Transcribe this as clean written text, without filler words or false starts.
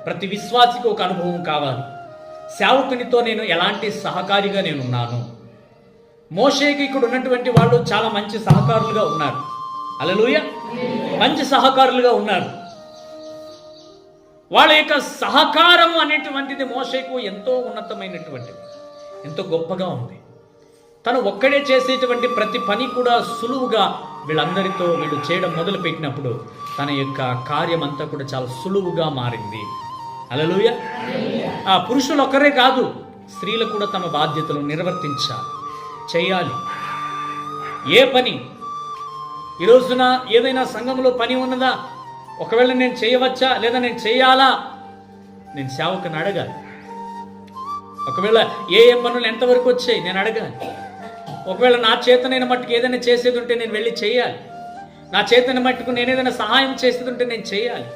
ప్రతి విశ్వాసికి ఒక అనుభవం కావాలి. సేవకునితో నేను ఎలాంటి సహకారిగా నేనున్నాను. మోషేకి ఇక్కడ ఉన్నటువంటి వాళ్ళు చాలా మంచి సహకారులుగా ఉన్నారు. హల్లెలూయా, మంచి సహకారులుగా ఉన్నారు. వాళ్ళ యొక్క సహకారం అనేటువంటిది మోషేకు ఎంతో ఉన్నతమైనటువంటిది, ఎంతో గొప్పగా ఉంది. తను ఒక్కడే చేసేటువంటి ప్రతి పని కూడా సులువుగా వీళ్ళందరితో వీళ్ళు చేయడం మొదలు పెట్టినప్పుడు తన యొక్క కార్యం అంతా కూడా చాలా సులువుగా మారింది. హల్లెలూయా. ఆ పురుషులు ఒక్కరే కాదు, స్త్రీలు కూడా తమ బాధ్యతలు నిర్వర్తించాలి, చేయాలి. ఏ పని ఈ రోజున ఏదైనా సంఘంలో పని ఉన్నదా, ఒకవేళ నేను చేయవచ్చా లేదా నేను చేయాలా, నేను సేవకుని అడగాలి. ఒకవేళ ఏ పనులు ఎంతవరకు వచ్చాయి నేను అడగాలి. ఒకవేళ నా చేతనైన మట్టుకు ఏదైనా చేసేది ఉంటే నేను వెళ్ళి చేయాలి. నా చేతన మట్టుకు నేను ఏదైనా సహాయం చేసేది ఉంటే నేను చేయాలి.